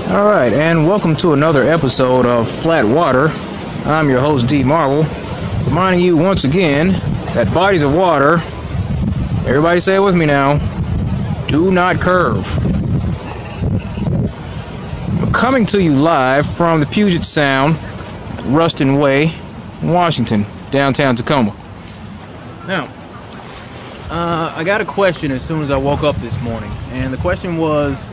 Alright, and welcome to another episode of Flat Water. I'm your host, D Marvel, reminding you once again that bodies of water, everybody say it with me now, do not curve. I'm coming to you live from the Puget Sound, Ruston Way, Washington, downtown Tacoma. Now, I got a question as soon as I woke up this morning, and the question was,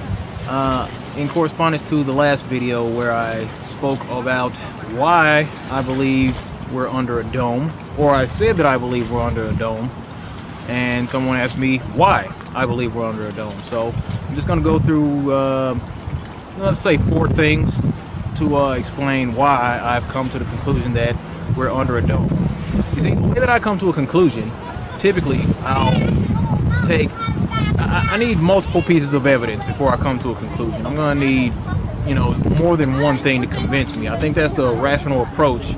in correspondence to the last video where I spoke about why I believe we're under a dome, or I said that I believe we're under a dome, and someone asked me why I believe we're under a dome. So I'm just going to go through, let's say 4 things to explain why I've come to the conclusion that we're under a dome. You see, the way that I come to a conclusion, typically I'll take I need multiple pieces of evidence before I come to a conclusion. I'm going to need, more than one thing to convince me. I think that's the rational approach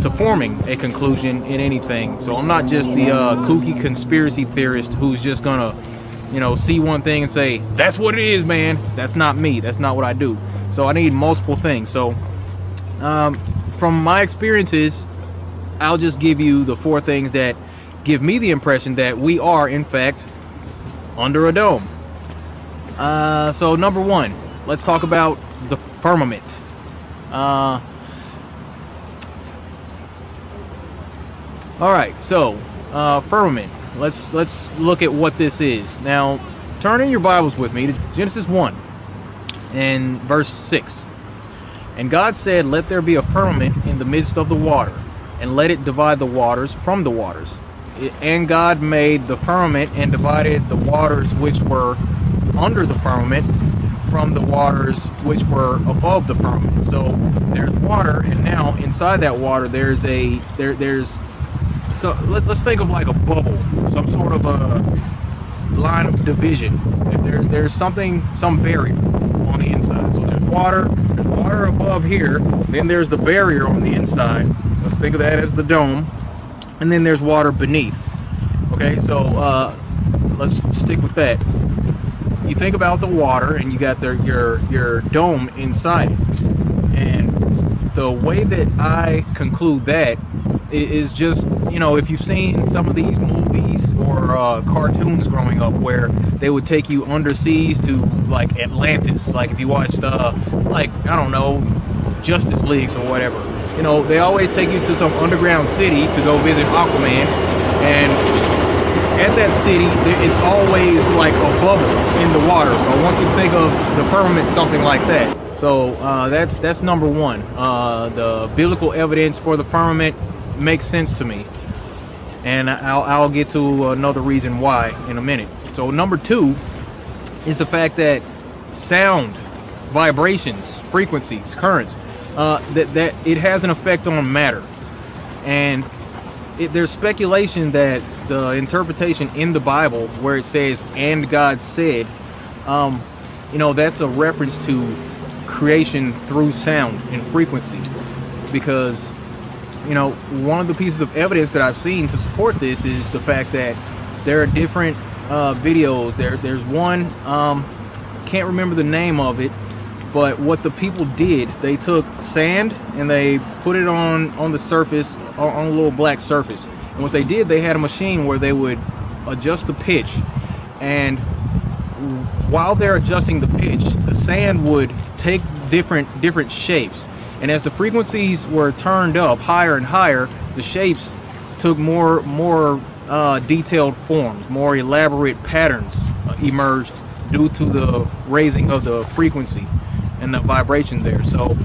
to forming a conclusion in anything. So I'm not just the kooky conspiracy theorist who's just going to, see one thing and say, that's what it is, man. That's not me. That's not what I do. So I need multiple things. So from my experiences, I'll just give you the 4 things that give me the impression that we are, in fact, under a dome. So number 1, let's talk about the firmament. All right, so firmament. Let's look at what this is. Now, turn in your Bibles with me to Genesis 1 and verse 6. And God said, "Let there be a firmament in the midst of the water, and let it divide the waters from the waters. And God made the firmament and divided the waters which were under the firmament from the waters which were above the firmament." So there's water, and now inside that water there's so let's think of like a bubble, some sort of a line of division. There's some barrier on the inside. So there's water above here, then there's the barrier on the inside. Let's think of that as the dome. And then there's water beneath. Okay, so let's stick with that. You think about the water, and you got your dome inside it. And the way that I conclude that is just, if you've seen some of these movies or cartoons growing up where they would take you underseas to like Atlantis, like if you watched like, I don't know, Justice Leagues or whatever. They always take you to some underground city to go visit Aquaman, and at that city, it's always like a bubble in the water. So I want you to think of the firmament, something like that. So that's number 1. The biblical evidence for the firmament makes sense to me, and I'll get to another reason why in a minute. So number 2 is the fact that sound, vibrations, frequencies, currents, that it has an effect on matter. And there's speculation that the interpretation in the Bible where it says, "and God said," that's a reference to creation through sound and frequency. Because, one of the pieces of evidence that I've seen to support this is the fact that there are different videos. There's one, can't remember the name of it, but what the people did, they took sand and they put it on the surface, on a little black surface. And what they did, they had a machine where they would adjust the pitch. And while they're adjusting the pitch, the sand would take different shapes. And as the frequencies were turned up higher and higher, the shapes took more detailed forms, more elaborate patterns emerged due to the raising of the frequency and the vibration there. So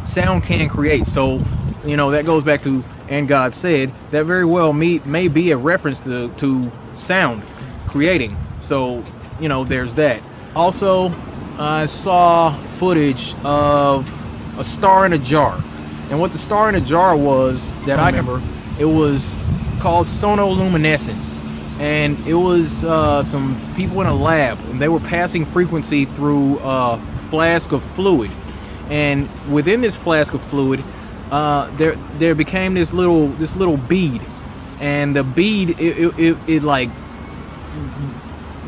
sound can create. So that goes back to "and God said." That very well may be a reference to sound creating. So there's that. Also, I saw footage of a star in a jar, and what the star in a jar was, that I remember, it was called sonoluminescence. And it was some people in a lab, and they were passing frequency through a flask of fluid. And within this flask of fluid, there became this little bead, and the bead it like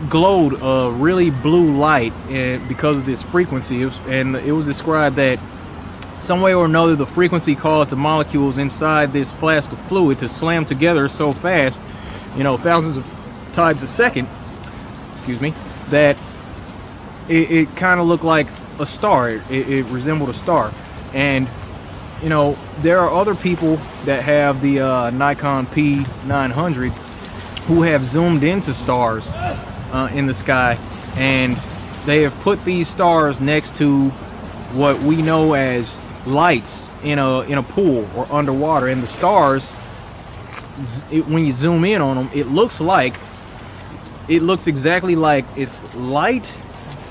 glowed a really blue light, and because of this frequency, and it was described that some way or another the frequency caused the molecules inside this flask of fluid to slam together so fast, you know, thousands of times a second, excuse me, that it kind of looked like a star. It resembled a star. And you know, there are other people that have the Nikon P900 who have zoomed into stars in the sky, and they have put these stars next to what we know as lights in a pool or underwater. And the stars, when you zoom in on them, it looks exactly like it's light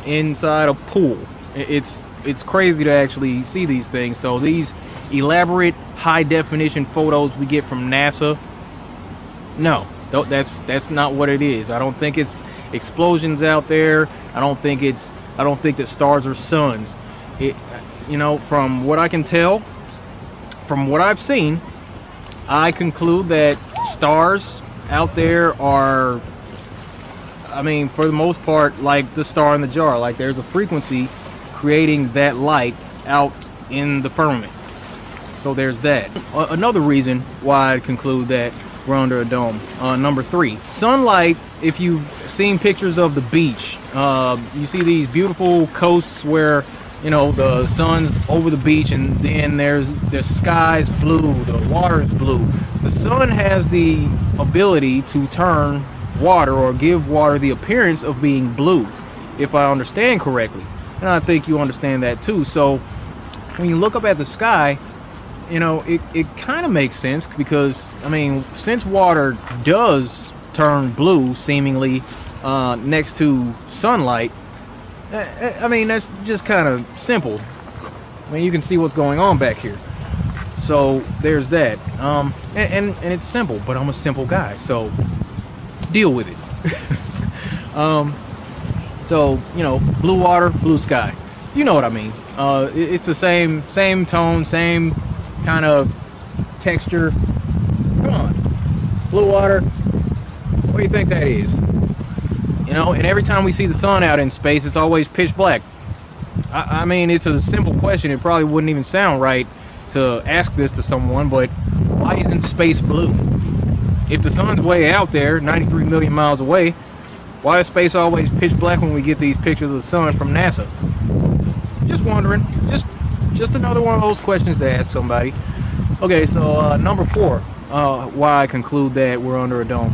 inside a pool. It's crazy to actually see these things. So these elaborate high definition photos we get from NASA, no, that's not what it is. I don't think it's explosions out there. I don't think that stars are suns. You know, from what I can tell, from what I've seen, I conclude that stars out there are, I mean, for the most part, like the star in the jar. Like there's a frequency creating that light out in the firmament. So there's that. Another reason why I conclude that we're under a dome. Number 3, sunlight. If you've seen pictures of the beach, you see these beautiful coasts where, you know, the sun's over the beach, and then the sky's blue, the water's blue. The sun has the ability to turn water or give water the appearance of being blue, if I understand correctly. And I think you understand that too. So when you look up at the sky, you know, it kind of makes sense, because I mean, since water does turn blue seemingly next to sunlight, I mean, that's just kind of simple. I mean, you can see what's going on back here. So there's that. And it's simple, but I'm a simple guy, so deal with it. So, you know, blue water, blue sky. You know what I mean. It's the same tone, same kind of texture. Come on. Blue water. What do you think that is? You know, and every time we see the sun out in space, it's always pitch black. I mean, it's a simple question. It probably wouldn't even sound right to ask this to someone, but why isn't space blue? If the sun's way out there, 93 million miles away, why is space always pitch black when we get these pictures of the sun from NASA? Just wondering. Just another one of those questions to ask somebody. Okay, so number 4, why I conclude that we're under a dome.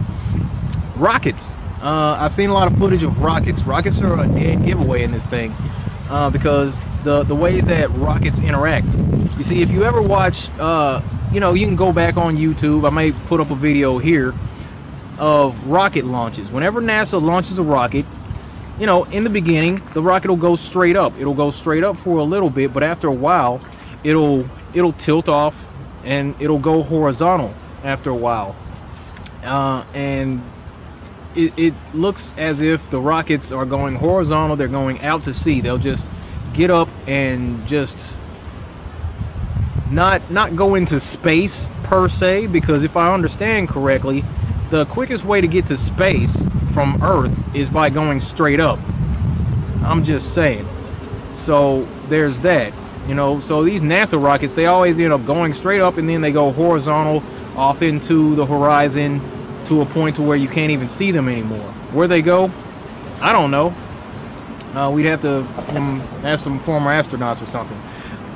Rockets. I've seen a lot of footage of rockets. Rockets are a dead giveaway in this thing, because the ways that rockets interact. You see, if you ever watch, you know, you can go back on YouTube. I may put up a video here of rocket launches. Whenever NASA launches a rocket, you know, in the beginning, the rocket will go straight up. It'll go straight up for a little bit, but after a while, it'll tilt off and it'll go horizontal after a while. And it looks as if the rockets are going horizontal. They're going out to sea. They'll just get up and just not go into space per se, because if I understand correctly, the quickest way to get to space from Earth is by going straight up. I'm just saying. So there's that. You know, so these NASA rockets, they always end up going straight up, and then they go horizontal off into the horizon to a point to where you can't even see them anymore. Where they go, I don't know. We'd have to have some former astronauts or something.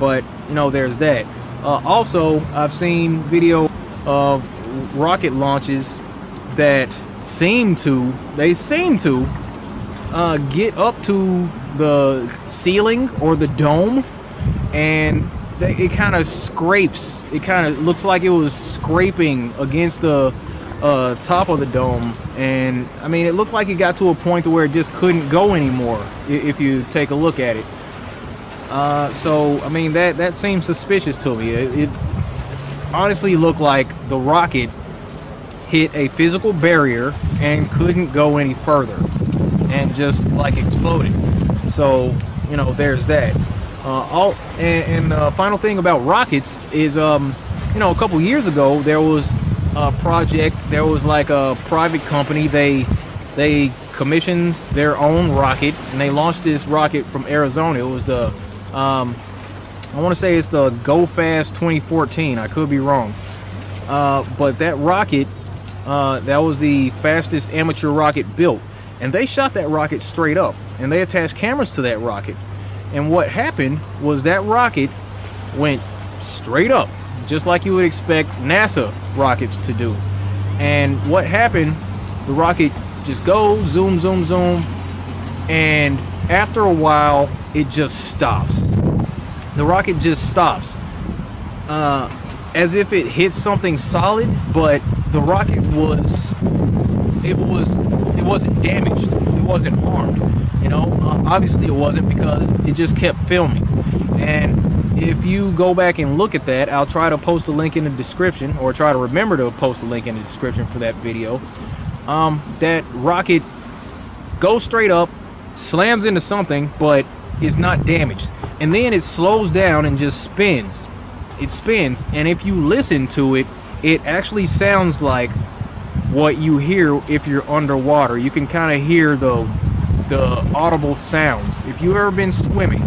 But, you know, there's that. Also, I've seen video of rocket launches that seem to get up to the ceiling or the dome, and it kind of scrapes. It kind of looks like it was scraping against the top of the dome, and I mean, it looked like it got to a point to where it just couldn't go anymore if you take a look at it. So I mean, that seems suspicious to me. It honestly looked like the rocket hit a physical barrier and couldn't go any further, and just like exploded. So, you know, there's that. And the final thing about rockets is, you know, a couple years ago there was a project. There was like a private company. They commissioned their own rocket, and they launched this rocket from Arizona. It was the I want to say it's the Go Fast 2014. I could be wrong, but that rocket, that was the fastest amateur rocket built, and they shot that rocket straight up, and they attached cameras to that rocket. And what happened was that rocket went straight up, just like you would expect NASA rockets to do. And what happened, the rocket just goes, zoom, zoom, zoom, and after a while, it just stops. The rocket just stops, as if it hit something solid, but the rocket it wasn't damaged, it wasn't harmed. You know, obviously it wasn't, because it just kept filming. And if you go back and look at that, I'll try to post a link in the description, or try to remember to post a link in the description for that video. That rocket goes straight up, slams into something, but is not damaged. And then it slows down and just spins. It spins, and if you listen to it, it actually sounds like what you hear if you're underwater. You can kind of hear the audible sounds. If you've ever been swimming,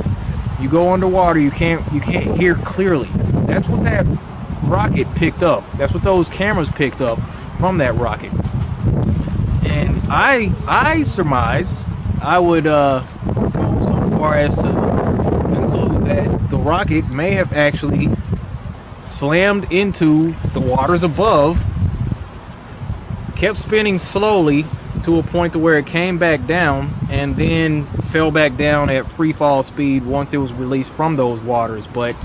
you go underwater, you can't hear clearly. That's what that rocket picked up. That's what those cameras picked up from that rocket. And I surmise, I would go so far as to conclude that the rocket may have actually slammed into the waters above, kept spinning slowly to a point to where it came back down, and then fell back down at free fall speed once it was released from those waters. But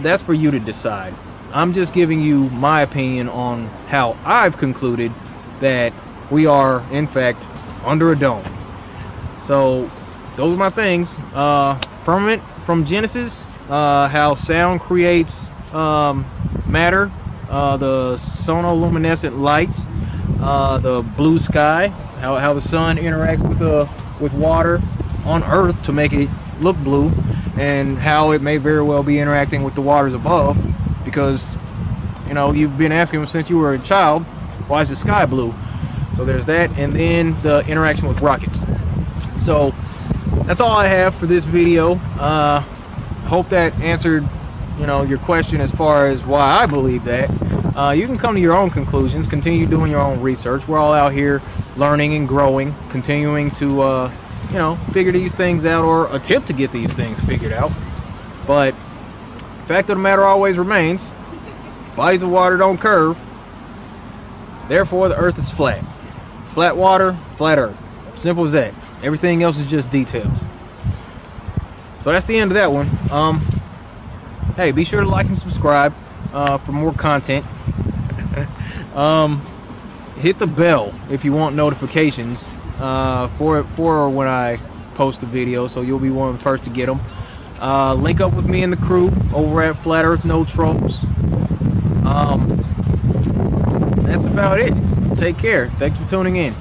that's for you to decide. I'm just giving you my opinion on how I've concluded that we are in fact under a dome. So those are my things. Firmament from Genesis, how sound creates matter, the sonoluminescent lights, the blue sky, how the sun interacts with water on Earth to make it look blue, and how it may very well be interacting with the waters above, because, you know, you've been asking since you were a child, why is the sky blue? So there's that, and then the interaction with rockets. So that's all I have for this video. Hope that answered, you know, your question as far as why I believe that. You can come to your own conclusions, continue doing your own research. We're all out here learning and growing, continuing to you know, figure these things out, or attempt to get these things figured out. But fact of the matter always remains, bodies of water don't curve, therefore the earth is flat. Flat water, flat earth. Simple as that. Everything else is just details. So that's the end of that one. Hey, be sure to like and subscribe for more content. Hit the bell if you want notifications for when I post a video, so you'll be one of the first to get them. Link up with me and the crew over at Flat Earth No Tropes. That's about it. Take care. Thanks for tuning in.